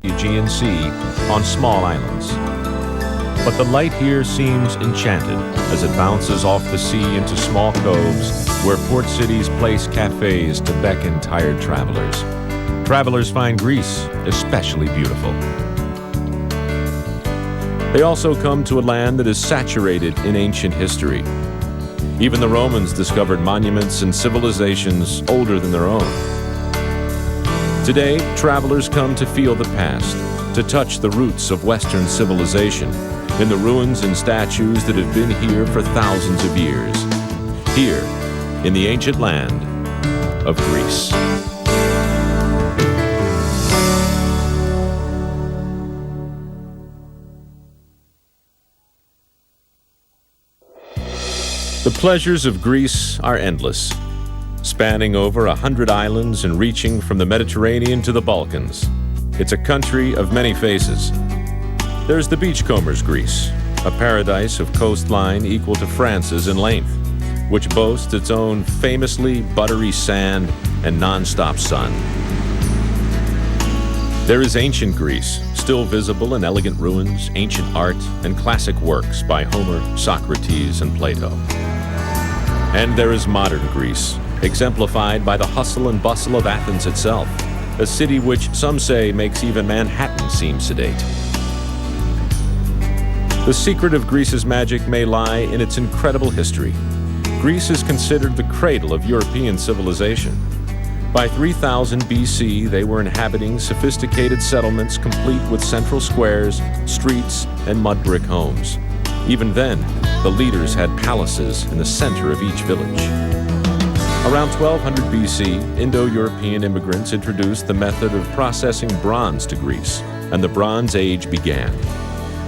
the Aegean Sea on small islands. But the light here seems enchanted as it bounces off the sea into small coves where port cities place cafes to beckon tired travelers. Travelers find Greece especially beautiful. They also come to a land that is saturated in ancient history. Even the Romans discovered monuments and civilizations older than their own. Today, travelers come to feel the past, to touch the roots of Western civilization in the ruins and statues that have been here for thousands of years, here in the ancient land of Greece. The pleasures of Greece are endless, spanning over 100 islands and reaching from the Mediterranean to the Balkans. It's a country of many faces. There's the beachcombers' Greece, a paradise of coastline equal to France's in length, which boasts its own famously buttery sand and non-stop sun. There is ancient Greece, still visible in elegant ruins, ancient art, and classic works by Homer, Socrates, and Plato. And there is modern Greece, exemplified by the hustle and bustle of Athens itself, a city which some say makes even Manhattan seem sedate. The secret of Greece's magic may lie in its incredible history. Greece is considered the cradle of European civilization. By 3000 BC, they were inhabiting sophisticated settlements complete with central squares, streets, and mud brick homes. Even then, the leaders had palaces in the center of each village. Around 1200 BC, Indo-European immigrants introduced the method of processing bronze to Greece, and the Bronze Age began.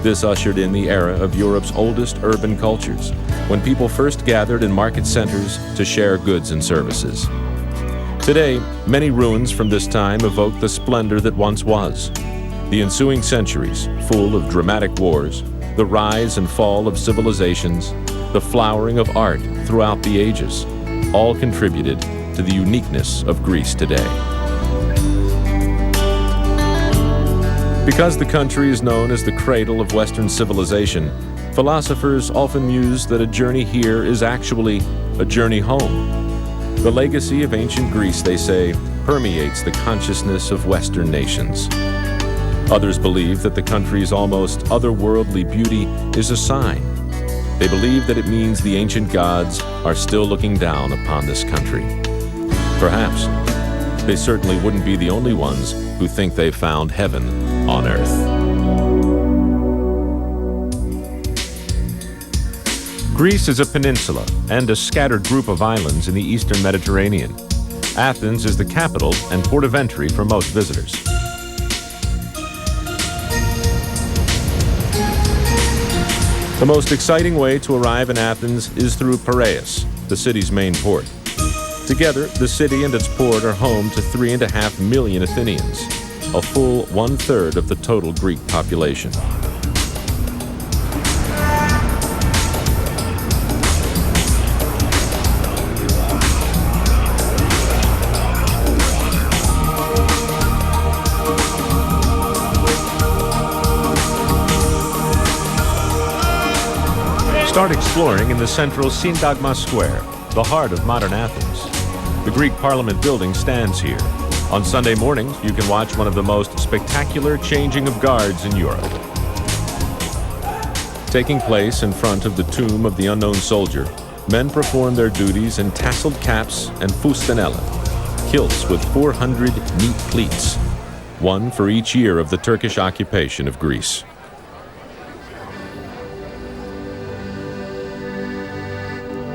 This ushered in the era of Europe's oldest urban cultures, when people first gathered in market centers to share goods and services. Today, many ruins from this time evoke the splendor that once was. The ensuing centuries, full of dramatic wars, the rise and fall of civilizations, the flowering of art throughout the ages, all contributed to the uniqueness of Greece today. Because the country is known as the cradle of Western civilization, philosophers often muse that a journey here is actually a journey home. The legacy of ancient Greece, they say, permeates the consciousness of Western nations. Others believe that the country's almost otherworldly beauty is a sign. They believe that it means the ancient gods are still looking down upon this country. Perhaps they certainly wouldn't be the only ones who think they've found heaven on earth. Greece is a peninsula and a scattered group of islands in the eastern Mediterranean. Athens is the capital and port of entry for most visitors. The most exciting way to arrive in Athens is through Piraeus, the city's main port. Together, the city and its port are home to 3.5 million Athenians, a full 1/3 of the total Greek population. Start exploring in the central Syntagma Square, the heart of modern Athens. The Greek Parliament building stands here. On Sunday mornings, you can watch one of the most spectacular changing of guards in Europe. Taking place in front of the tomb of the unknown soldier, men perform their duties in tasseled caps and fustanella, kilts with 400 neat pleats, one for each year of the Turkish occupation of Greece.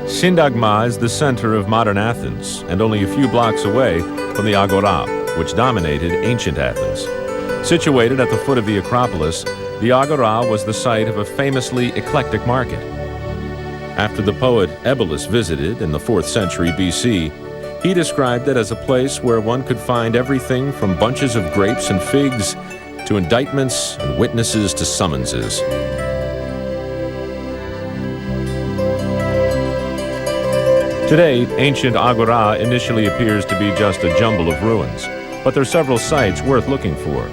Syntagma is the center of modern Athens and only a few blocks away from the Agora, which dominated ancient Athens. Situated at the foot of the Acropolis, the Agora was the site of a famously eclectic market. After the poet Ebalus visited in the 4th century BC, he described it as a place where one could find everything from bunches of grapes and figs to indictments and witnesses to summonses. Today, ancient Agora initially appears to be just a jumble of ruins, but there are several sites worth looking for.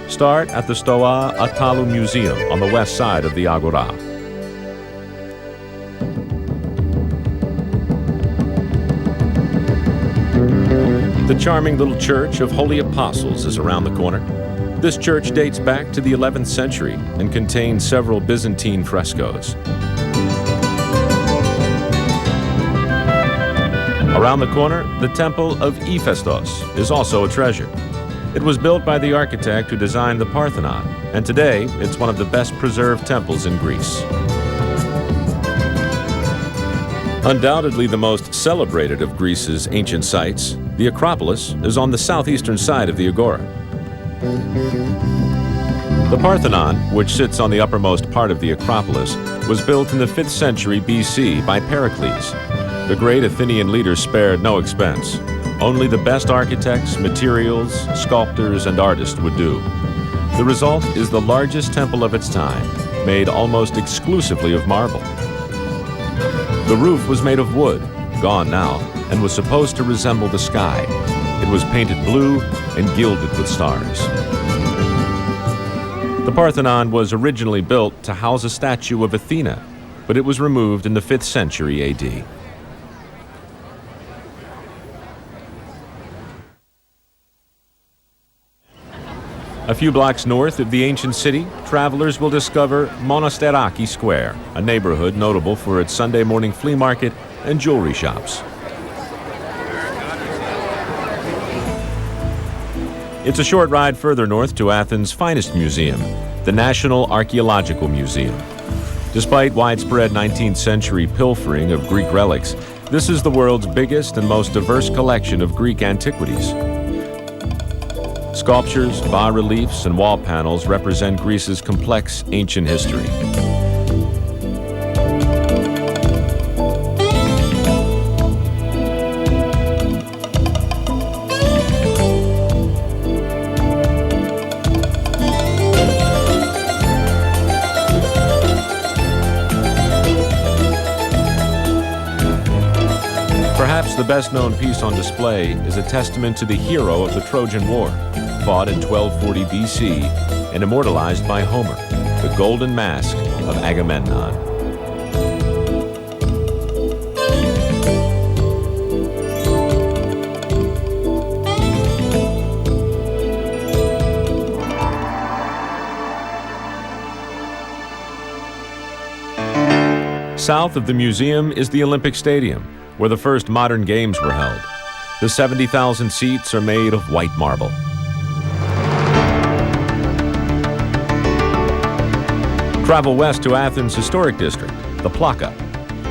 Start at the Stoa Atalu Museum on the west side of the Agora. The charming little Church of Holy Apostles is around the corner. This church dates back to the 11th century and contains several Byzantine frescoes. Around the corner, the Temple of Hephaestus is also a treasure. It was built by the architect who designed the Parthenon, and today it's one of the best preserved temples in Greece. Undoubtedly the most celebrated of Greece's ancient sites, the Acropolis is on the southeastern side of the Agora. The Parthenon, which sits on the uppermost part of the Acropolis, was built in the 5th century BC by Pericles. The great Athenian leader spared no expense. Only the best architects, materials, sculptors, and artists would do. The result is the largest temple of its time, made almost exclusively of marble. The roof was made of wood, gone now, and was supposed to resemble the sky. It was painted blue and gilded with stars. The Parthenon was originally built to house a statue of Athena, but it was removed in the 5th century AD. A few blocks north of the ancient city, travelers will discover Monasteraki Square, a neighborhood notable for its Sunday morning flea market and jewelry shops. It's a short ride further north to Athens' finest museum, the National Archaeological Museum. Despite widespread 19th century pilfering of Greek relics, this is the world's biggest and most diverse collection of Greek antiquities. Sculptures, bas-reliefs, and wall panels represent Greece's complex ancient history. Perhaps the best-known piece on display is a testament to the hero of the Trojan War, fought in 1240 BC and immortalized by Homer, the Golden Mask of Agamemnon. South of the museum is the Olympic Stadium, where the first modern games were held. The 70,000 seats are made of white marble. Travel west to Athens' historic district, the Plaka.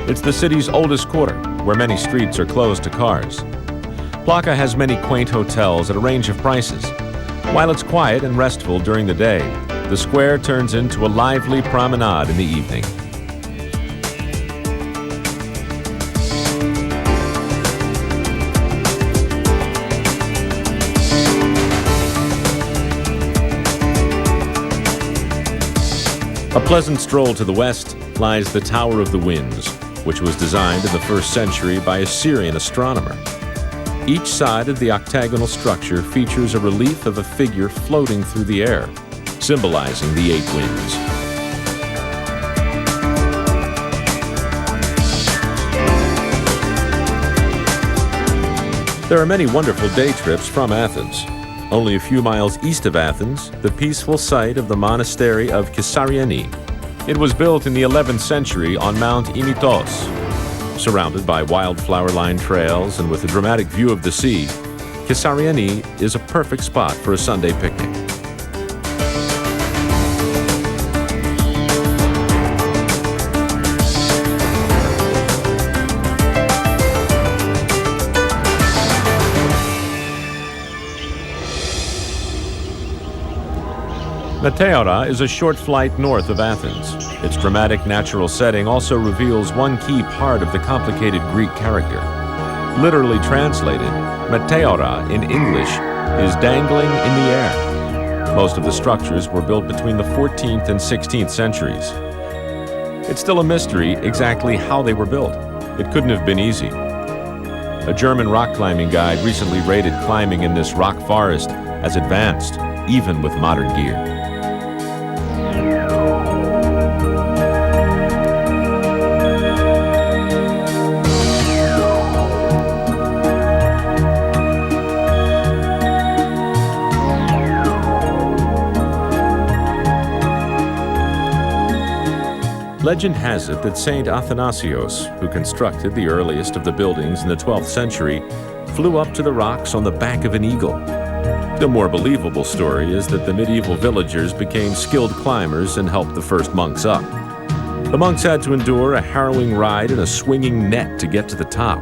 It's the city's oldest quarter, where many streets are closed to cars. Plaka has many quaint hotels at a range of prices. While it's quiet and restful during the day, the square turns into a lively promenade in the evening. A pleasant stroll to the west lies the Tower of the Winds, which was designed in the 1st century by a Syrian astronomer. Each side of the octagonal structure features a relief of a figure floating through the air, symbolizing the 8 winds. There are many wonderful day trips from Athens. Only a few miles east of Athens, the peaceful site of the monastery of Kissariani. It was built in the 11th century on Mount Imitos. Surrounded by wildflower-lined trails and with a dramatic view of the sea, Kissariani is a perfect spot for a Sunday picnic. Meteora is a short flight north of Athens. Its dramatic natural setting also reveals one key part of the complicated Greek character. Literally translated, Meteora in English is dangling in the air. Most of the structures were built between the 14th and 16th centuries. It's still a mystery exactly how they were built. It couldn't have been easy. A German rock climbing guide recently rated climbing in this rock forest as advanced, even with modern gear. Legend has it that Saint Athanasios, who constructed the earliest of the buildings in the 12th century, flew up to the rocks on the back of an eagle. The more believable story is that the medieval villagers became skilled climbers and helped the first monks up. The monks had to endure a harrowing ride in a swinging net to get to the top.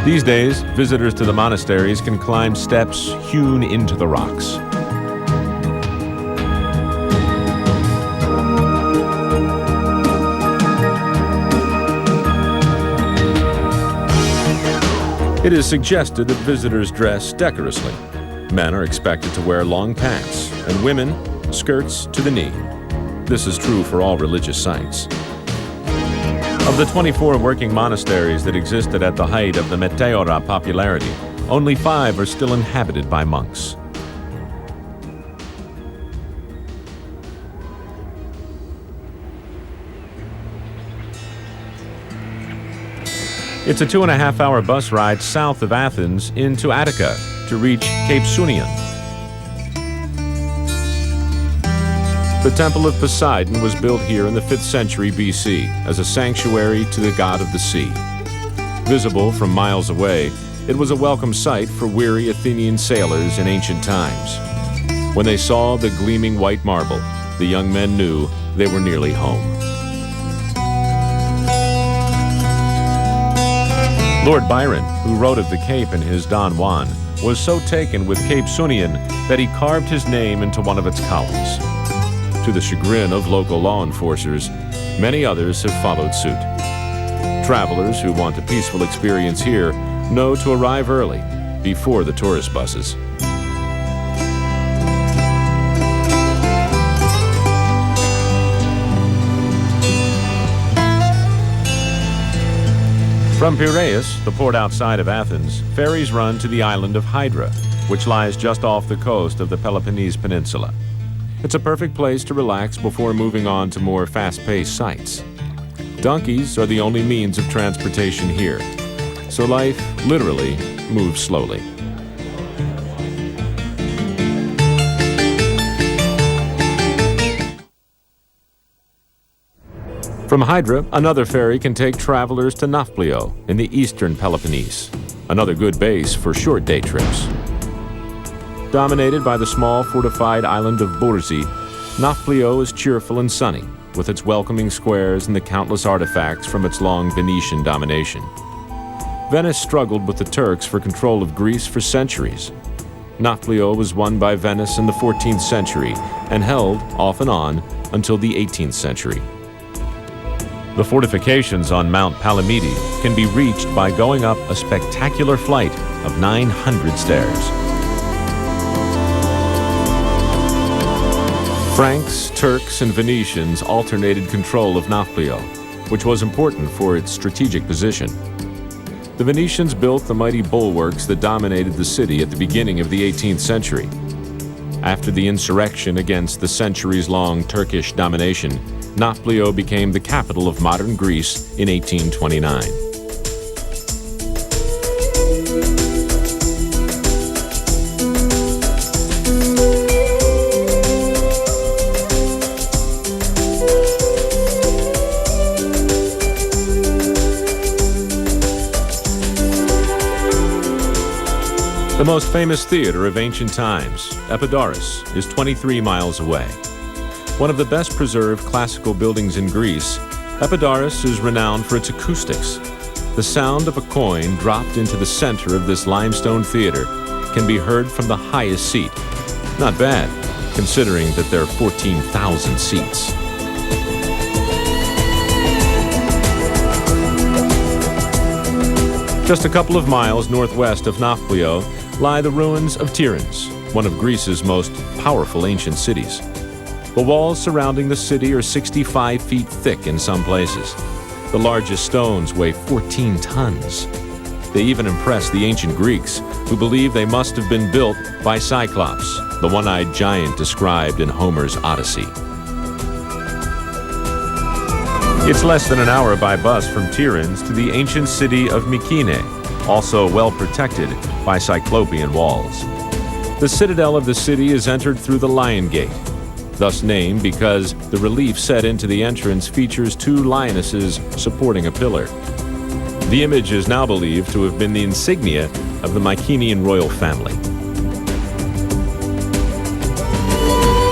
These days, visitors to the monasteries can climb steps hewn into the rocks. It is suggested that visitors dress decorously. Men are expected to wear long pants, and women, skirts to the knee. This is true for all religious sites. Of the 24 working monasteries that existed at the height of the Meteora popularity, only 5 are still inhabited by monks. It's a 2.5-hour bus ride south of Athens into Attica to reach Cape Sunion. The Temple of Poseidon was built here in the 5th century BC as a sanctuary to the god of the sea. Visible from miles away, it was a welcome sight for weary Athenian sailors in ancient times. When they saw the gleaming white marble, the young men knew they were nearly home. Lord Byron, who wrote of the Cape in his Don Juan, was so taken with Cape Sunion that he carved his name into one of its columns. To the chagrin of local law enforcers, many others have followed suit. Travelers who want a peaceful experience here know to arrive early, before the tourist buses. From Piraeus, the port outside of Athens, ferries run to the island of Hydra, which lies just off the coast of the Peloponnese Peninsula. It's a perfect place to relax before moving on to more fast-paced sights. Donkeys are the only means of transportation here, so life literally moves slowly. From Hydra, another ferry can take travelers to Nafplio in the eastern Peloponnese, another good base for short day trips. Dominated by the small fortified island of Burzi, Nafplio is cheerful and sunny, with its welcoming squares and the countless artifacts from its long Venetian domination. Venice struggled with the Turks for control of Greece for centuries. Nafplio was won by Venice in the 14th century and held, off and on, until the 18th century. The fortifications on Mount Palamidi can be reached by going up a spectacular flight of 900 stairs. Franks, Turks, and Venetians alternated control of Nafplio, which was important for its strategic position. The Venetians built the mighty bulwarks that dominated the city at the beginning of the 18th century. After the insurrection against the centuries-long Turkish domination, Nafplio became the capital of modern Greece in 1829. The most famous theater of ancient times, Epidaurus, is 23 miles away. One of the best preserved classical buildings in Greece, Epidaurus is renowned for its acoustics. The sound of a coin dropped into the center of this limestone theater can be heard from the highest seat. Not bad, considering that there are 14,000 seats. Just a couple of miles northwest of Nafplio lie the ruins of Tiryns, one of Greece's most powerful ancient cities. The walls surrounding the city are 65 feet thick in some places. The largest stones weigh 14 tons. They even impress the ancient Greeks, who believe they must have been built by Cyclops, the one-eyed giant described in Homer's Odyssey. It's less than an hour by bus from Tiryns to the ancient city of Mykene, also well protected by cyclopean walls. The citadel of the city is entered through the Lion Gate, thus named because the relief set into the entrance features two lionesses supporting a pillar. The image is now believed to have been the insignia of the Mycenaean royal family.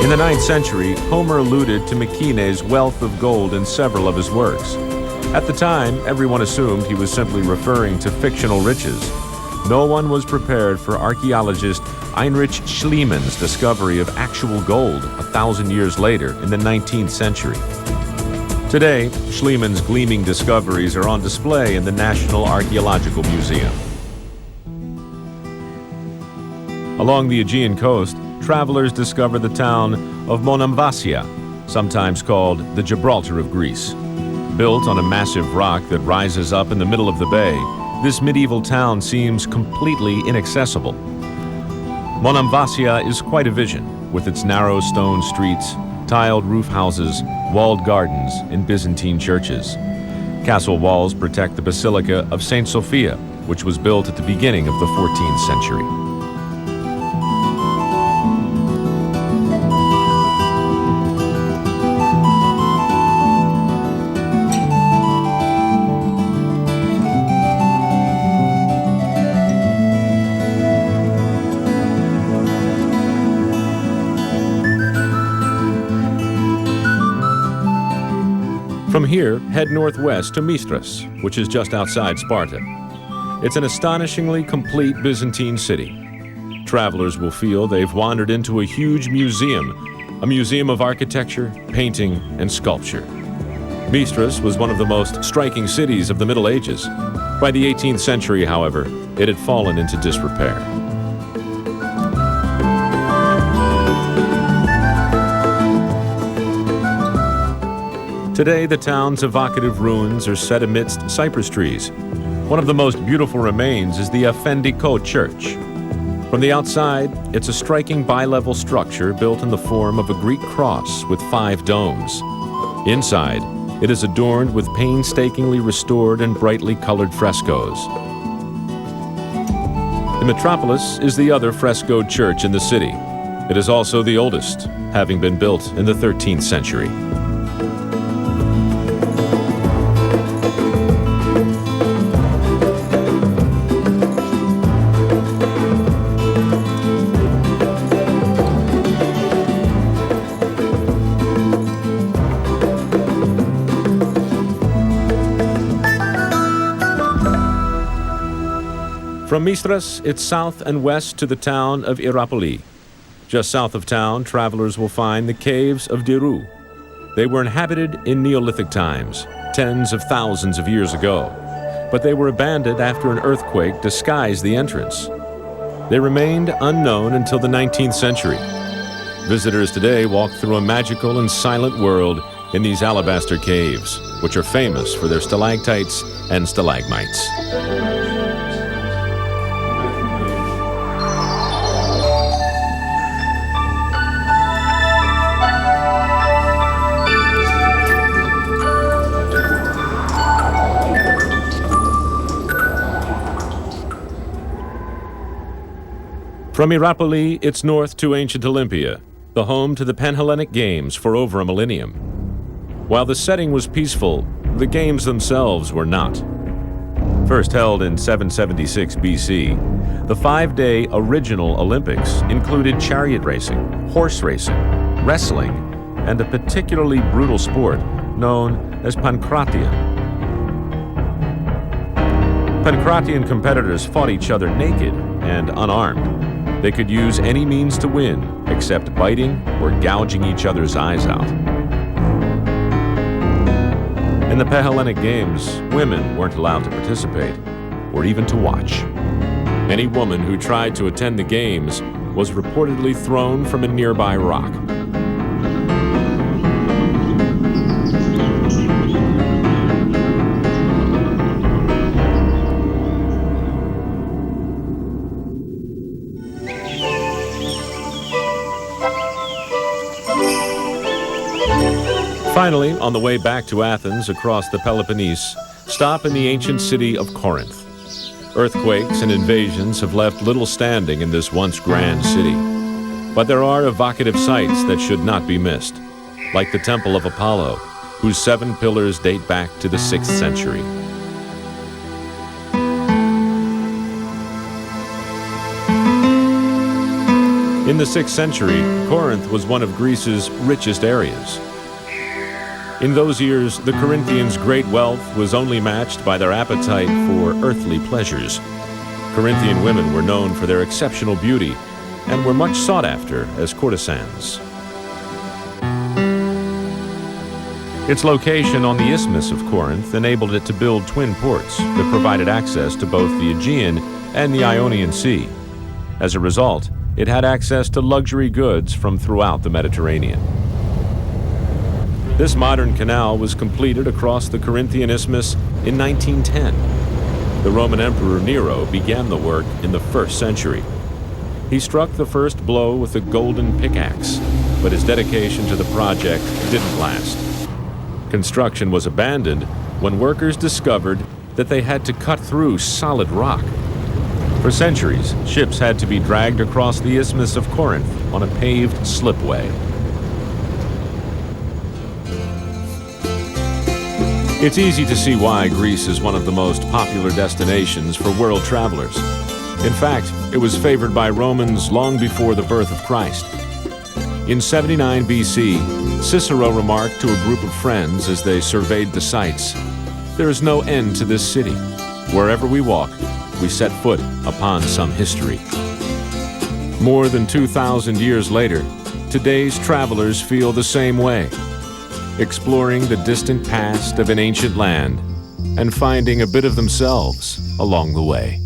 In the 9th century, Homer alluded to Mykene's wealth of gold in several of his works. At the time, everyone assumed he was simply referring to fictional riches. No one was prepared for archaeologist Heinrich Schliemann's discovery of actual gold 1,000 years later in the 19th century. Today, Schliemann's gleaming discoveries are on display in the National Archaeological Museum. Along the Aegean coast, travelers discover the town of Monemvasia, sometimes called the Gibraltar of Greece. Built on a massive rock that rises up in the middle of the bay, this medieval town seems completely inaccessible. Monemvasia is quite a vision, with its narrow stone streets, tiled roof houses, walled gardens, and Byzantine churches. Castle walls protect the Basilica of St. Sophia, which was built at the beginning of the 14th century. From here, head northwest to Mystras, which is just outside Sparta. It's an astonishingly complete Byzantine city. Travelers will feel they've wandered into a huge museum, a museum of architecture, painting, and sculpture. Mystras was one of the most striking cities of the Middle Ages. By the 18th century, however, it had fallen into disrepair. Today, the town's evocative ruins are set amidst cypress trees. One of the most beautiful remains is the Afendiko Church. From the outside, it's a striking bi-level structure built in the form of a Greek cross with 5 domes. Inside, it is adorned with painstakingly restored and brightly colored frescoes. The metropolis is the other frescoed church in the city. It is also the oldest, having been built in the 13th century. From Mystras, it's south and west to the town of Hierapolis. Just south of town, travelers will find the caves of Diru. They were inhabited in Neolithic times, tens of thousands of years ago, but they were abandoned after an earthquake disguised the entrance. They remained unknown until the 19th century. Visitors today walk through a magical and silent world in these alabaster caves, which are famous for their stalactites and stalagmites. From Hierapolis, it's north to ancient Olympia, the home to the Panhellenic Games for over a millennium. While the setting was peaceful, the games themselves were not. First held in 776 BC, the 5-day original Olympics included chariot racing, horse racing, wrestling, and a particularly brutal sport known as Pancratium. Pancratian competitors fought each other naked and unarmed. They could use any means to win, except biting or gouging each other's eyes out. In the Panhellenic Games, women weren't allowed to participate, or even to watch. Any woman who tried to attend the games was reportedly thrown from a nearby rock. Finally, on the way back to Athens across the Peloponnese, stop in the ancient city of Corinth. Earthquakes and invasions have left little standing in this once grand city. But there are evocative sites that should not be missed, like the Temple of Apollo, whose 7 pillars date back to the 6th century. In the 6th century, Corinth was one of Greece's richest areas. In those years, the Corinthians' great wealth was only matched by their appetite for earthly pleasures. Corinthian women were known for their exceptional beauty and were much sought after as courtesans. Its location on the Isthmus of Corinth enabled it to build twin ports that provided access to both the Aegean and the Ionian Sea. As a result, it had access to luxury goods from throughout the Mediterranean. This modern canal was completed across the Corinthian Isthmus in 1910. The Roman Emperor Nero began the work in the 1st century. He struck the first blow with a golden pickaxe, but his dedication to the project didn't last. Construction was abandoned when workers discovered that they had to cut through solid rock. For centuries, ships had to be dragged across the Isthmus of Corinth on a paved slipway. It's easy to see why Greece is one of the most popular destinations for world travelers. In fact, it was favored by Romans long before the birth of Christ. In 79 BC, Cicero remarked to a group of friends as they surveyed the sights, "There is no end to this city. Wherever we walk, we set foot upon some history." More than 2,000 years later, today's travelers feel the same way, exploring the distant past of an ancient land and finding a bit of themselves along the way.